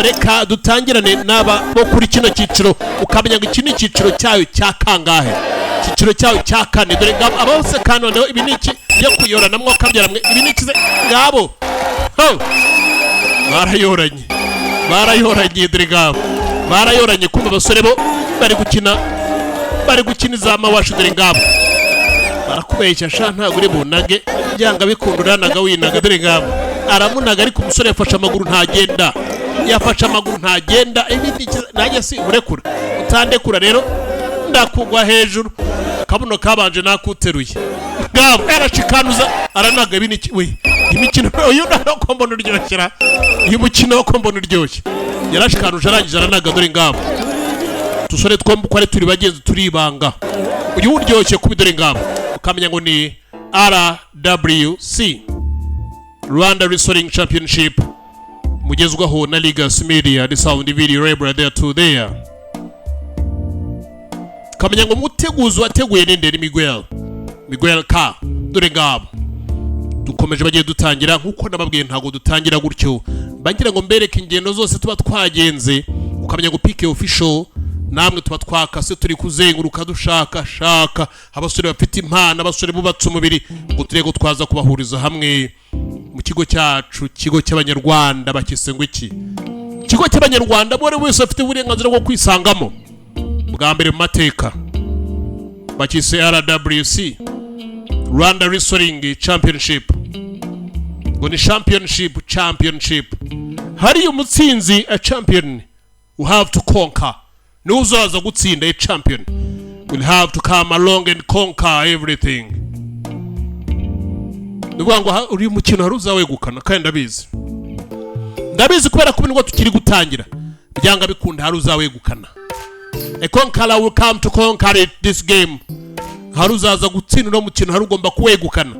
reka dutangirane n'aba bo kuri kino cyiciro ukamenya ngo iki ni icyiciro cyayo cya kangahe icyiciro cyayo cya kane dore abose kanoneho ibi ni iki yo kuyorana mwo kabyaramwe ibi ni ikize ngabo barayoranye dore ngabo barayoranye kumva abasore bo bari gukina izama washu dore ngabo barakubeshya sha ntago uri bunage byanga bikundura naga winaga dore ngabo aramunaga ariko umusore yafashe amaguru ntagenda ibi nanjye si urekura utandekura rero ndakugwa hejuru kabuno kabanje nakuteruye ngabo arashikanuza aranaga ibi ni we imikino uyu ndako mbona uryoshye uyu mukino wo kombona uryoshye yarashikanuje arangije aranaga dore ngabo tusore twombi ko ari turi bagenzi turibanga uyu uryoshye kubidore ngabo ukamenya ngo ni RWC Rwanda Wrestling Championship mugezwaho na Legacy Media the sound video label there to there kamenya ngo muteguzo wateguye nende Miguel K dore ngabo dukomeje bagiye dutangira nkuko nababwiye ntago dutangira gutyo bagira ngo mbereke ingendo zose tuba twagenze ukamenya ngo PK official namwe tuba twakase turi kuzenguruka dushaka abasore bafite impano abasore bubatse umubiri ngo turego twaza kubahuriza hamwe mu kigo cyacu kigo cy'abanyarwanda bakise ngo iki kigo cy'abanyarwanda bore wese afite uburenganzira bwo kwisangamo bwa mbere mu mateka bakise RWC Rwanda Wrestling Championship ngo ni championship hari umutsinzi a champion who have to conquer no uzaza gutsinda a champion will have to come along and conquer everything ngo uri mukino haruza wegukana kandi ndabizi kubera ko bingo tukiri gutangira byanga bikunda haruza wegukana a conqueror will come to conquer this game haruzaza gutsinda no mukino harugomba kuwegukana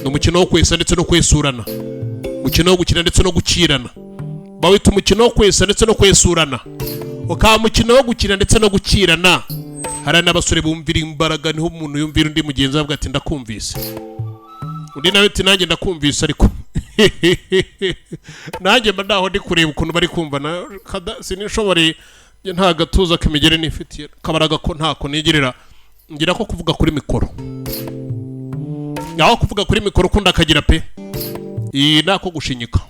no mukino wo kwesa ndetse no kwesurana mukino wo gukina ndetse no gukirana bawita umukino wo kwesa ndetse no kwesurana ukaba mukino wo gukina ndetse no gukirana hari n'abasore bumvira imbaraga niho umuntu yumvira undi mugenzi avuga ati ndakumvise undi nawe ati nanjye ndakumvise ariko nanjye mbandaho ndi kureba ukuntu bari kumva na sinishobore nta gatuza k'imigere nifitiye kabaraga ko ntako nigerera ngira ko kuvuga kuri mikoro yaho kuvuga kuri mikoro kunda akagira pe nako gushinyika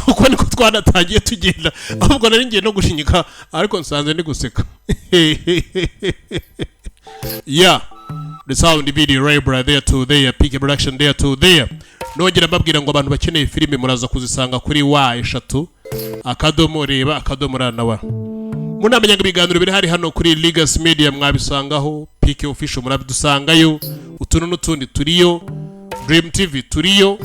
uko niko twanatangiye tugenda ahubwo nari ngiye no gushinyika ariko nsanze ndi guseka yeah the sound video label there to there PK production there to there nongera mbabwira ngo abantu bakeneye filime muraza kuzisanga kuri wa3 akadomo reba akadomo ranawa munamenya ngo ibiganiro biri hari hano kuri Legacy Media mwabisangaho PK official murabidusangayo utuntu n'utundi turiyo Dream TV turiyo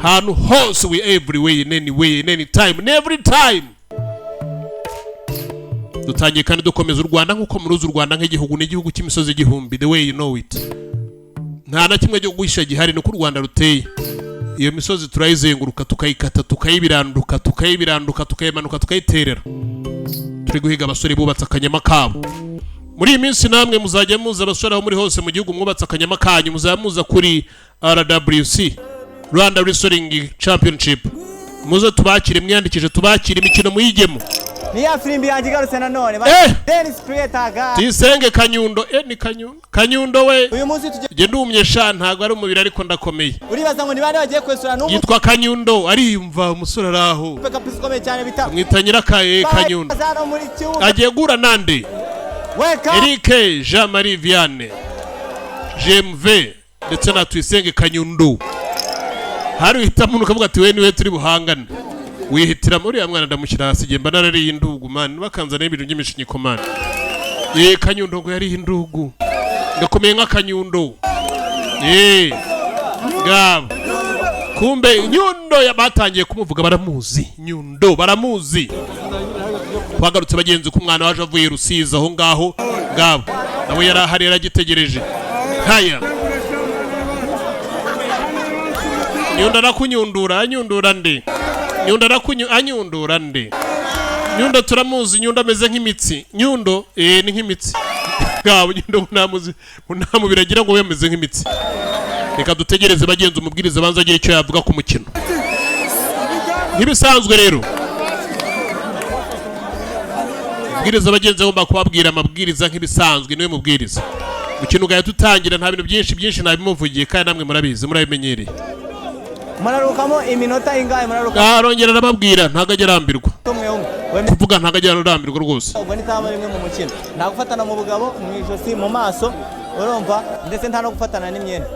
hano hose we everywhere in any way in any time in every time dutangiye kandi dukomeza u Rwanda nkuko muruzi u Rwanda nk'igihugu n'igihugu cy'imisozi igihumbi the way you know it nta na kimwe cyo guhisha gihari no ku Rwanda ruteye iyo misozi turayizenguruka tukayikata tukayibiranduka tukayimanuka tukayiterera turi guhiga abasore bubatse akanyama kabo muri iyi minsi namwe muzajya muza abasore aho muri hose mu gihugu mwubatse akanyama kanyu muzamuza kuri RWC Rwanda Wrestling Championship muze tubakire mwiyandikije tubakire imikino muyigemo ni ya filimbi yanjye garutse nanone Dennis Creator ga Tisenge Kanyundo ni Kanyundo we uyu munsi tujye ndumye sha ntago ari umubiri ariko ndakomeye uribaza ngo ni bande bagiye kwesura n'umuntu yitwa Kanyundo ariyumva umusore araho peka piskomeye cyane bita mwitanyira kaye Kanyundo agiye gura nande Eric Jean Marie Vianney JMV ndetse na Tisenge Kanyundo hari hitamuntu kavuga ati we niwe turi buhangane wihitira muri ya mwana ndamushyira hasi gemba narari indugu man bakanza n'ibintu by'imishinyiko man Kanyundo ngo yari indugu ngakomeye nka Kanyundo ngabo kumbe Nyundo yabatangiye kumuvuga baramuzi Nyundo baramuzi twagarutse bagenzi ku mwana waje avuye Rusizi aho ngaho ngabo nawe yari ahari yaragitegereje haya Nyundo nakunyundura anyundura nde Nyundo anyundura nde Nyundo turamuzi Nyundo ameze nk'imitsi Nyundo ni nk'imitsi ngabo Nyundo namu biragira ngo yameze nk'imitsi reka dutegereze bagenzi umubwiriza banza agira icyo yavuga ku mukino nk'ibisanzwe rero mubwiriza abagenzi bagomba kubabwira amabwiriza nk'ibisanzwe niwe mubwiriza mukino ugahita utangira nta bintu byinshi nabimuvugiye kandi namwe murabizi murabimenyereye Murarukamo iminota ingahe muraruka arongera arababwira ntago ajya arambirwa kuvuga ntago ajya arambirwa rwose ubwo nitama rimwe mu mukino nta gufatana mu bugabo mu ijosi mu maso urumva ndetse nta no gufatana n'imyenda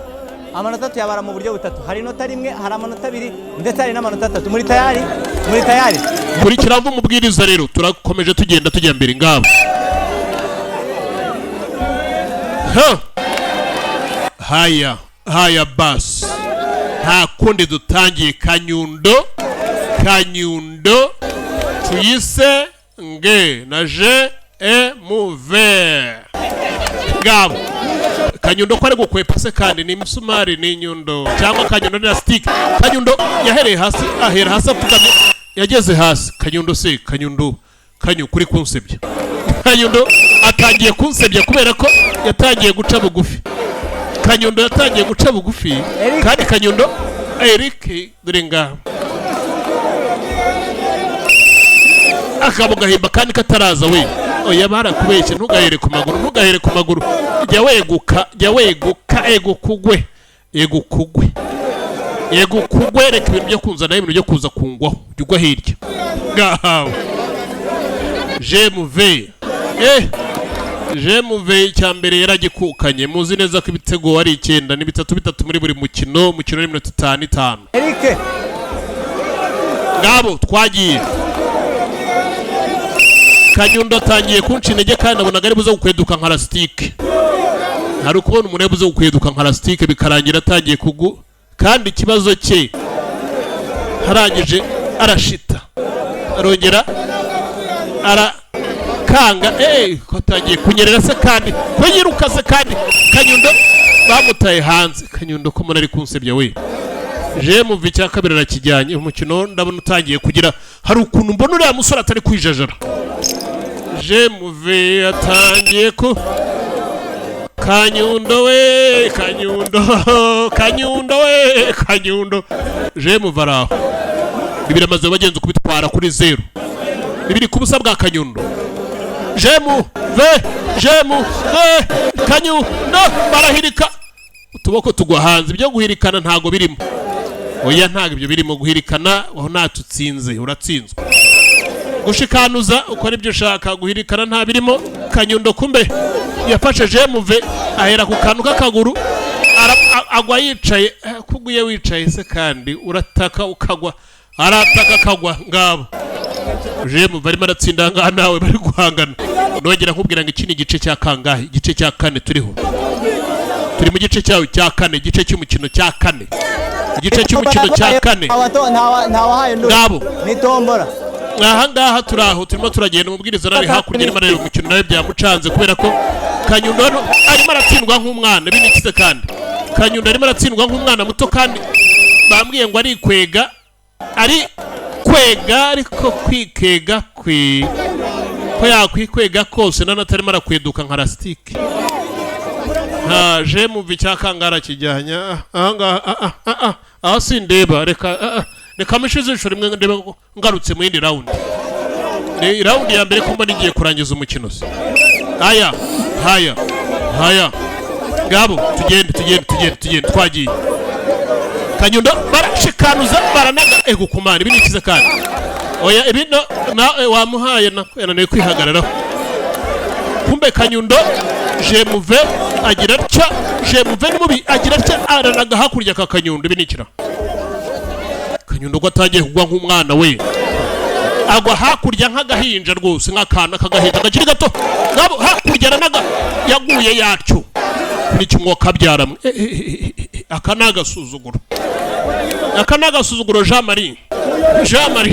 amanota tuyabara mu buryo butatu hari inota rimwe hari amanota abiri ndetse hari n'amanota atatu muri tayari kurikira mvu mubwiriza rero turakomeje tugenda tujya mbere ngabo haya basi nta kundi dutangiye Kanyundo tuyise nge na je muve ngabo Kanyundo ko ari gukwepa se kandi ni misumari ni Nyundo cyangwa Kanyundo ni stick Kanyundo yahereye hasi ahera hasi apfukamye yageze hasi Kanyundo kuri kunsebya Kanyundo atangiye kunsebya kubera ko yatangiye guca bugufi Kanyundo yatangiye guca bugufi kandi Kanyundo Eric dore ngaho akabugahimba kandi kataraza we oya barakubeshye ntugahere ku maguru jya weguka egukugwe reka ibintu byo kunzana ibintu byo kuza kungwaho jya hirya ngahawe jemuve icyambere yaragikukanye muzi neza ko ibitego ari 9 ni 3 muri buri mukino ni minota 5 Eric ngabo twagiye Kanyundo atangiye kunca intege kandi nabonaga ari buze gukweduka nka lastique hari ukubona umuntu yabuze gukweduka nka lastique bikarangira atangiye kandi ikibazo cye harangije arashita arongera kanga ko atangiye kunyerera se kandi ko yiruka se kandi Kanyundo bamutaye hanze Kanyundo ko muri ari kunsebya we jemuve cya kabiri arakijyanye umukino ndabona utangiye kugira hari ukuntu mbona uriya musore atari kwijajara jemuve atangiye ko Kanyundo jemuve araho bibiri amaze bagenzi kubitwara kuri 0 bibiri ku busa bwa Kanyundo jemuve Kanyundo barahirika utuboko tugwa hanze ibyo guhirikana ntago birimo oya ntago ibyo birimo guhirikana aho natutsinze uratsinzwe gushikanuza ukora ibyo ushaka guhirikana nta birimo Kanyundo kumbe yafashe jemuve ahera ku kantu k'akaguru agwa yicaye kuguye wicaye se kandi urataka ukagwa arataka kagwa ngabo jemuve arimo aratsinda ngaha nawe bari guhangana nongera nkubwira ngo iki ni igice cya kangahe igice cya 4 turi mu gice cyawe cya 4 igice cy'umukino cya 4 igice cy'umukino cya 4 ngabo nitombora aha ngaha turaho turimo turagenda umubwiriza nari hakurya arimo areba umukino nawe byamucanze kubera ko Kanyundo arimo aratsindwa nk'umwana binikize kandi Kanyundo arimo aratsindwa nk'umwana muto kandi bambwiye ngo ari kwega ariko kwikega ko yakwikwega kose nanatarimo arakweduka nka lastique jemuve cyakangara kijyanya aha sindeba reka mishize ijoro rimwe ndeba ngarutse mu yindi round ya mbere ko mbona igiye kurangiza umukino se haya ngabo tugende twagiye Kanyundo barashikanuza baranaga kumana binikize kandi oya ibino wamuhaye yananiwe kwihagararaho kumbe Kanyundo jemuve agira atya jemuve n'umubi agira atya aranaga hakurya ka Kanyundo binikira Kanyundo ko atagiye kugwa nk'umwana we agwa hakurya nk'agahinja rwose nk'akana kagahinja gakiri gato ngabo hakurya aranaga yaguye yacyo kuri kimwo kabyara akanagasuzuguro Jean Marie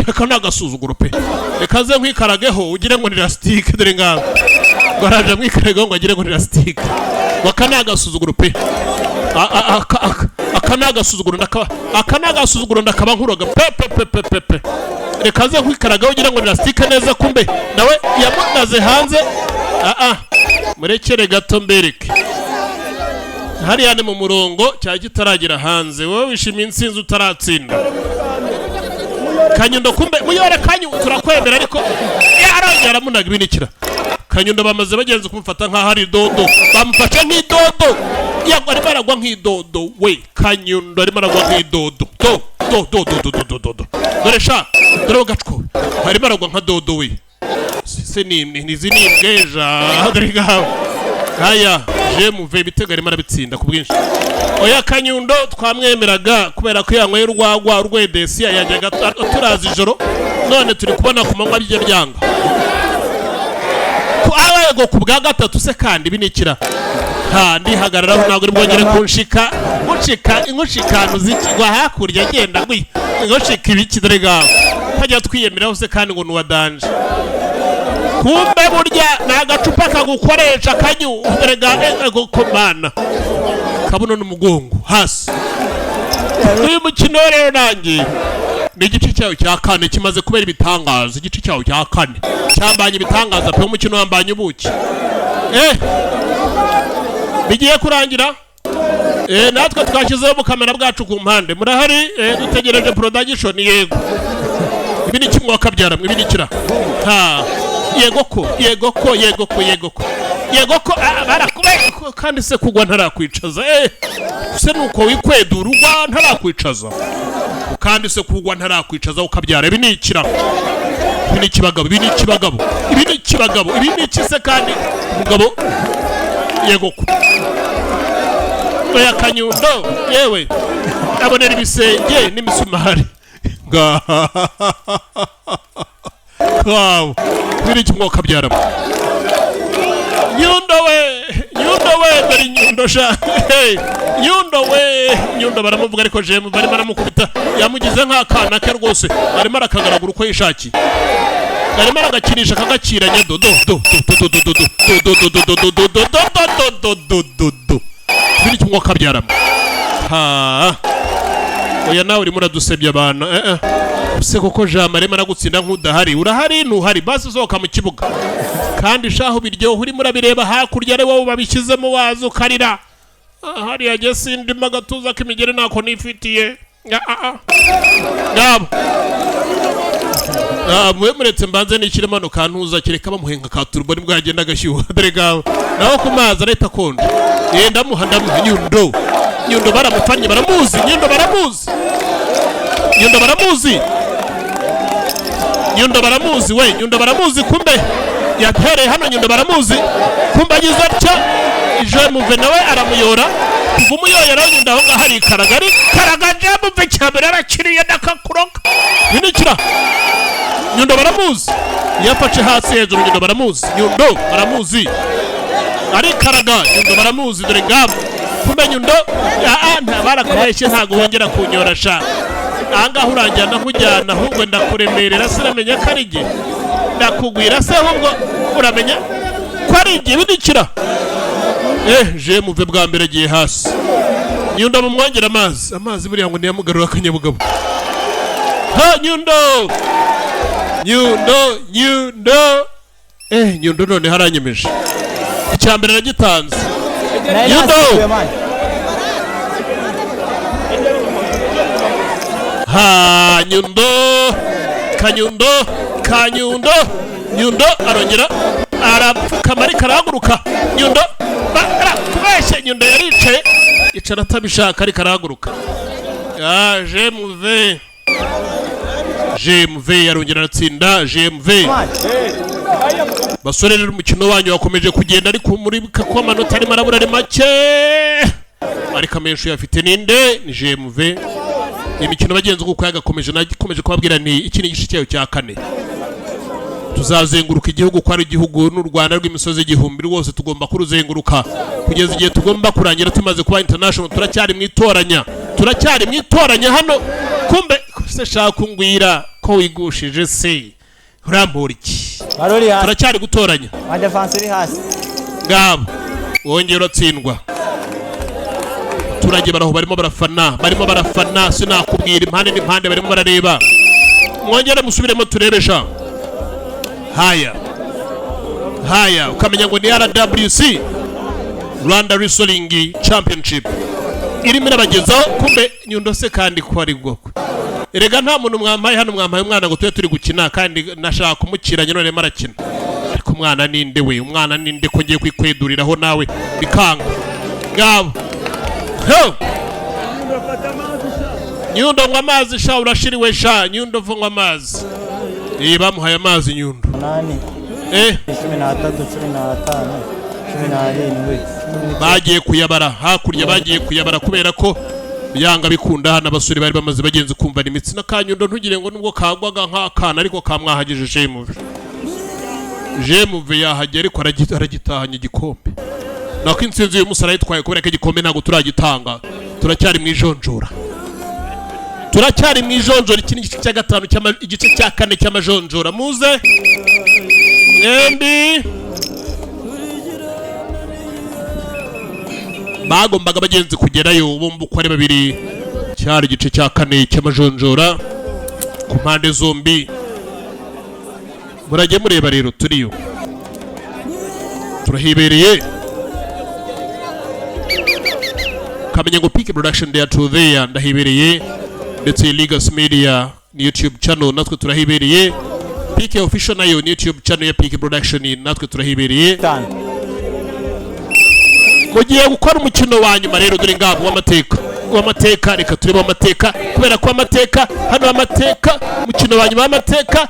akanagasuzuguro pe rekaze nkwikarageho ugire ngo ni lastique dore ngabo baraje mwikarageho ngo agire ngo ni lastique wakanagasuzuguro pe akanagasuzuguro ndakaba nkuroga pe rekaze nkwikarageho ugire ngo ni lastique neza kumbe nawe yamunaze hanze murekere gato mbereke hariya ni mu murongo cya kitaragira hanze wowe wishimiye insinzi utaratsinda Kanyundo kumbe muyore kanyu turakwemera ariko yarongera munaga ibinikira. Kanyundo bamaze bagenze kumufata nka hari dodo bamufashe nk'idodo yago ari baragwa nk'idodo we Kanyundo ari baragwa nk'idodo do dore sha dore gacko hari baragwa nka dodo we se ni zinibweja agariga haya je muve bitega ari marabitsinda ku bwinshi oya Kanyundo twamwemeraga kubera ko yanyweye urwagwa urwedesi yajyaga turazi ijoro none turi kubona ku manywa bijye byanga awego ku bwa gatatu se kandi binikira ndi hagararaho ntabwo uri bwongere kunshika inkushikano zikigwa hakurya agenda gwi inkushika ibiki dore gaho hajya twiyemeraho se kandi ngo nuwadanje kumbe burya nagacupa kagukoresha kanyu dore gaho komana kabuno n'umugongo hasi uyu mukino rero nanjye ni igice cyawo cya kane kimaze kubera ibitangaza igice cyawo cya kane cyambanye ibitangaza pe umukino wambanye ubuki bigiye kurangira natwe twashyizeho mu kamera bwacu ku mpande murahari dutegereje production yego ibi ni kimwe wakabyara ibi ni kira yego ko barakube kandi se kugwa ntarakwicaza se nuko wikwedura ugwa ntarakwicaza kandi se kugwa ntarakwicaza ukabyara ibi ni ikira ibi ni ikibagabo ibi ni ikise kandi umugabo yego ko oya Kanyundo yewe abonera ibisenge n'imisumari wow biri kimwe kabyara Nyundo we bari Nyundo sha Nyundo baramuvuga ariko jemu bari baramukubita yamugize nk'akana ke rwose arimo arakagaragura uko yishaki arimo aragakinisha kagakiranye do biri kimwe kabyara oya nawe urimo uradusebya abana se koko jama arimo aragutsinda nk'udahari urahari ntuhari basi usohoka mu kibuga kandi shaho biryoha urimo urabireba hakurya ari wowe babishyizemo waza ukarira hariya jye sindimo agatuza k'imigeri ntako nifitiye mwe muretse mbanze n'ikirema no kantuza kireka bamuhenga ka turbo nibwo yagenda agashyuha dore gawe naho ku mazi arahita konje ndamuha Nyundo baramufanye baramuzi Nyundo baramuzi kumbe yatereye hano Nyundo baramuzi kumbe agize atya je muve nawe aramuyora kuva umuyoyera Nyundo aho ngaho hari karagaje muve cyambere arakiriye ndakakuroka binikira Nyundo baramuzi yapace hasi hejuru Nyundo baramuzi ari karaga Nyundo baramuzi dore ngabo kumbe Nyundo ntabarakubeshye ntago wongera kunyorasha anga uranjyana nkujyana ahubwo ndakuremerera siramenya ko ari jye ndakugwira se ahubwo uramenya ko ari jye bidikira je muve bwa mbere agiye hasi Nyundo mumwongera amazi buriya ngo niyamugarura akanyabugabo Nyundo none haranyemeje icyambere nagitanze Nyundo Nyundo arongera arapfukama ariko arahaguruka Nyundo baratubeshye Nyundo yaricaye icara atabishaka ariko arahaguruka JMV yarongera aratsinda JMV basore rero umukino wanyu wakomeje kugenda ariko muri ko amanota arimo arabura ari make ariko amenshi yafite ninde ni JMV imikino bagenzi kuko yagakomeje nakomeje kubabwira ni iki ni igice cyayo cya kane tuzazenguruka igihugu ko ari igihugu n'u Rwanda rw'imisozi igihumbi rwose tugomba kuruzenguruka kugeza igihe tugomba kurangira tumaze kuba international turacyari mwitoranya hano kumbe se shaka ngwira ko wigushije se urambura iki turacyari gutoranya defense iri hasi ngabo wongera utsindwa turage baraho barimo barafana sinakubwira impande n'impande barimo barareba mwongere musubiremo turebesha haya ukamenya ngo ni RWC Rwanda Wrestling Championship irimo irabagezaho kumbe Nyundo se kandi ko ari bwoko erega nta muntu mwampaye hano, mwampaye umwana ngo tube turi gukina kandi nashaka kumukiranya none marakina. Ariko umwana ninde we, umwana ninde ko ngiye kwikweduriraho nawe bikanga ngabo. Nyundo ngo amazi sha urashiriwe sha, Nyundo vunga amazi. Bamuhaye amazi Nyundo. 8 13 15 17 bagiye kuyabara hakurya, bagiye kuyabara kubera ko byanga bikunda hano abasore bari bamaze bagenzi kumva imitsi na Kanyundo ntugire ngo nubwo kagwaga nk'akana ariko kamwahagije Jemuve yahagera ariko aragitahanye igikombe. Nako insinzi uyu musara yitwaye kubera ko igikombe ntago turagitanga, turacyari mu ijonjora. Turacyari mu ijonjora, iki ni igice cya gatanu igice cya kane cy'amajonjora. Muze mwembi bagombaga bagenzi kugerayo bombi uko ari babiri. Cyari igice cya kane cy'amajonjora ku mpande zombi. Murajye mureba rero, turiyo turahibereye. Kamenya ngo Peak Production they are to there, ndahibereye. Ndetse Legacy Media ni YouTube channel natwe turahibereye. Peak Official nayo ni YouTube channel ya Peak Production natwe turahibereye. Mugiye gukora umukino wa nyuma rero, dore ngabo w'amateka. Reka turebe amateka kubera ko amateka hano, amateka umukino wa nyuma w'amateka.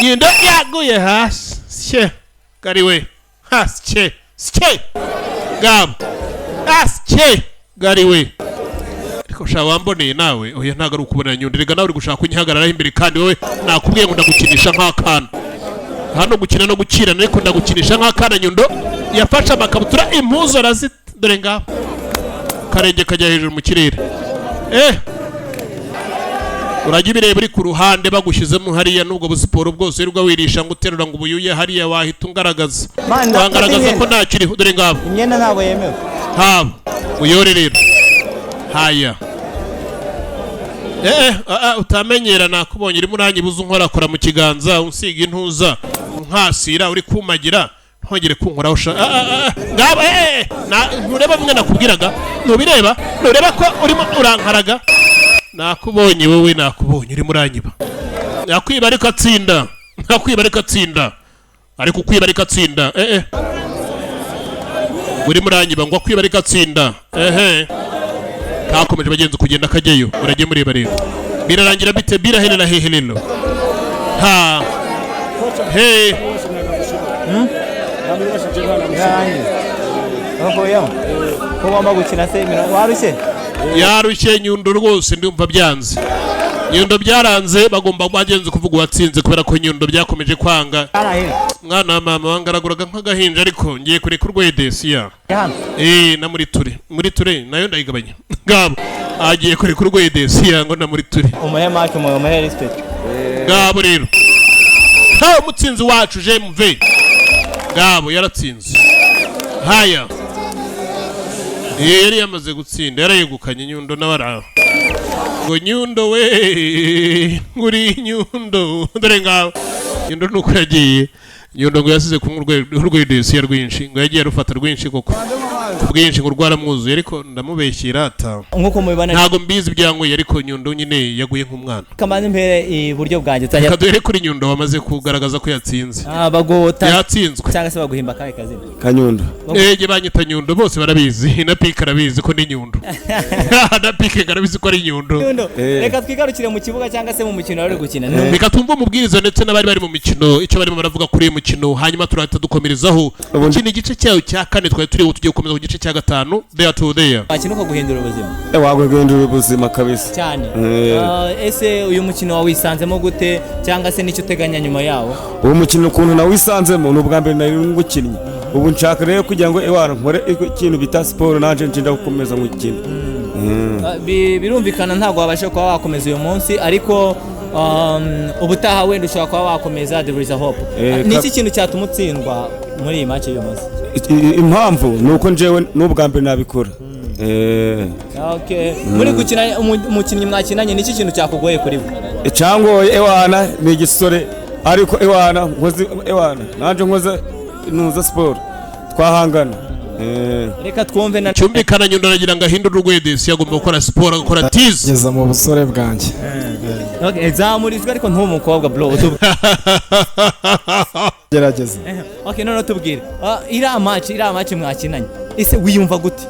Nyundo yaguye hasi sye gariwe hasi sye ngabo hasi gariwe. Ariko sha wamboneye nawe, oya ntago ari ukubona Nyundo, rega nawe uri gushaka kunyihagararaho imbere kandi wowe nakubwiye ngo ndagukinisha nk'akana. Hano gukina no gukirana ariko ndagukinisha nk'akana. Nyundo yafashe amakabutura impuzu arazita, dore ngaho karenge kajya hejuru mu kirere. Urajya ibireba uri ku ruhande bagushyizemo hariya, nubwo busiporo bwose urwa wirisha ngo uterura ngo ubuyuye hariya wahita ungaragaza, wangaragaza ko nta kiriho. Dore ngaho imyenda ntabwo yemewe, haba uyore rero haya. Utamenyera nakubonye urimo uranyibuza unkorakora mu kiganza unsiga intuza unkasira uri kumagira, ntongere kunkoraho ngabo. Ntureba bimwe nakubwiraga, nureba ko urimo urankaraga. Nakubonye wowe, nakubonye urimo uranyiba. Nakwiba ariko atsinda, ariko ukwiba ariko atsinda. Urimo uranyiba ngo akwiba ariko atsinda. Kakomeje bagenzi kugenda kajyayo, urajye mureba rero. Birarangira bite? Biraherera hehe rero? Yarushye Nyundo rwose, ndumva byanze. Nyundo byaranze, bagomba bagenzi kuvuga uwatsinze kubera ko Nyundo byakomeje kwanga. Mwana wa mama wangaraguraga nk'agahinja ariko ngiye kureka urwedesiya. Na muri ture nayo ndayigabanya. Ngabo agiye kureka urwedesiya ngo na muri ture. Umuhe respect. Ngabo rero. Umutsinzi wacu Jemuve. Ngabo yaratsinze. Haya. Yari yamaze gutsinda, yarayegukanye Nyundo n'abaraho. Ngo Nyundo we, nguri Nyundo. Dore ngabo Nyundo nuko yagiye. Nyundo ngo yasize kumwe urwedesiya rwinshi, ngo yagiye rufata rwinshi koko. Kubwinshi ngo rwaramwuzuye ariko ndamubeshyira ata. Nkuko mubibana ntago mbizi byangoye, ariko Nyundo nyine yaguye nk'umwana. Kamanzi mbere iburyo bwanjye tanya. Kadere kuri Nyundo wamaze kugaragaza ko yatsinze. Bagota yatsinzwe cyangwa se baguhimba kahe kazina Kanyundo. Banyita Nyundo bose barabizi, na Pika arabizi ko ni Nyundo. Na Pika arabizi ko ari Nyundo. Reka twigarukire mu kibuga cyangwa se mu mukino bari gukina. Reka tumve umubwiriza ndetse n'abari bari mu mikino icyo barimo baravuga kuri uyu mukino, hanyuma turahita dukomerezaho ikindi gice cyayo cya kane twari turi tugiye gukomeza ku gice cya gatanu. There to there bakina uko guhindura ubuzima. Guhindura ubuzima kabisa cyane. Ese uyu mukino wawisanzemo gute cyangwa se nicyo uteganya nyuma yawo? Uwo mukino ukuntu nawisanzemo n'ubwa mbere nari ngukinnye, ubu nshaka rero kugira ngo nkore ikintu bita siporo nanje ncinda gukomeza mu kintu. Birumvikana ntabwo wabasha kuba wakomeza uyu munsi, ariko ubutaha wenda ushobora kuba wakomeza. There is a hope. Ni iki kintu cyatuma utsindwa muri iyi match y'uyu munsi? Impamvu nuko njewe n'ubwa mbere nabikora. Muri gukina umukinnyi mwakinanye ni iki kintu cyakugoye kuri bwo? Cyangoye ni igisore, ariko nkoze nanje nkoze nuza siporo twahangana reka twumve na cyumvikana nyundo aragira ngo ahindure urwedesi yagomba gukora siporo agakora tizi ngeze mu busore bwanjye. okay zamurizwe ariko ntuwo mukobwa bro gerageza. okay none tubwire iriya match mwakinanye ese wiyumva gute?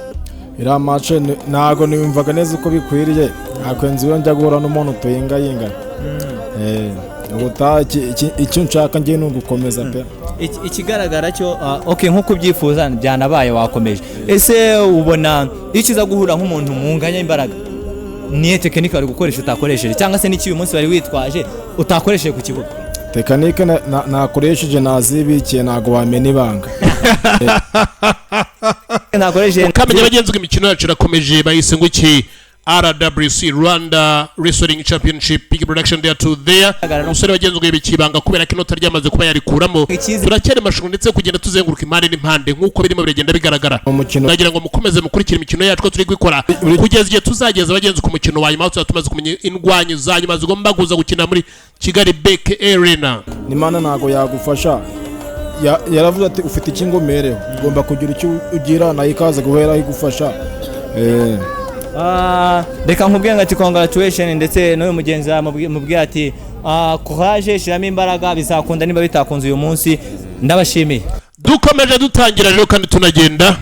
iriya match ntago niyumvaga neza uko bikwiriye, akwenze iyo njya guhura n'umuntu tuyingayingana. ubutaha icyo nshaka ngiye ni ugukomeza pe. ikigaragara cyo okay nkuko ubyifuza byanabaye wakomeje. ese ubona iyo ukiza guhura nk'umuntu munganya imbaraga niye tekinike wari gukoresha utakoresheje, cyangwa se n'iki uyu munsi wari witwaje utakoresheje ku kibuga? tekinike nakoresheje nazibikiye, ntago wamena ibanga. nakoresheje kamenya bagenzi imikino yacu irakomeje, bahise ngo iki RWC Rwanda Wrestling Championship Big Production there to there. Umusore bagenzwe bikibanga kubera ko inota ryamaze kuba yarikuramo. Turacyari mashuru ndetse kugenda tuzenguruka impande n'impande nkuko birimo biragenda bigaragara. Nagira ngo mukomeze mukurikira imikino yacu ko turi gukora kugeza igihe tuzageza bagenzi ku mukino wa nyuma tumaze kumenya indwanyi za nyuma zigomba kuza gukina muri Kigali BK Arena. Nimana ntago yagufasha, yaravuze ati ufite ikingomereho ugomba kugira icyo ugira nayo ikaze guhera igufasha. reka nkubwiye ngo ati congratulation, ndetse n'uyu mugenzi mubwiye ati courage, shiramo imbaraga, bizakunda niba bitakunze uyu munsi. Ndabashimiye. Dukomeje dutangira rero kandi tunagenda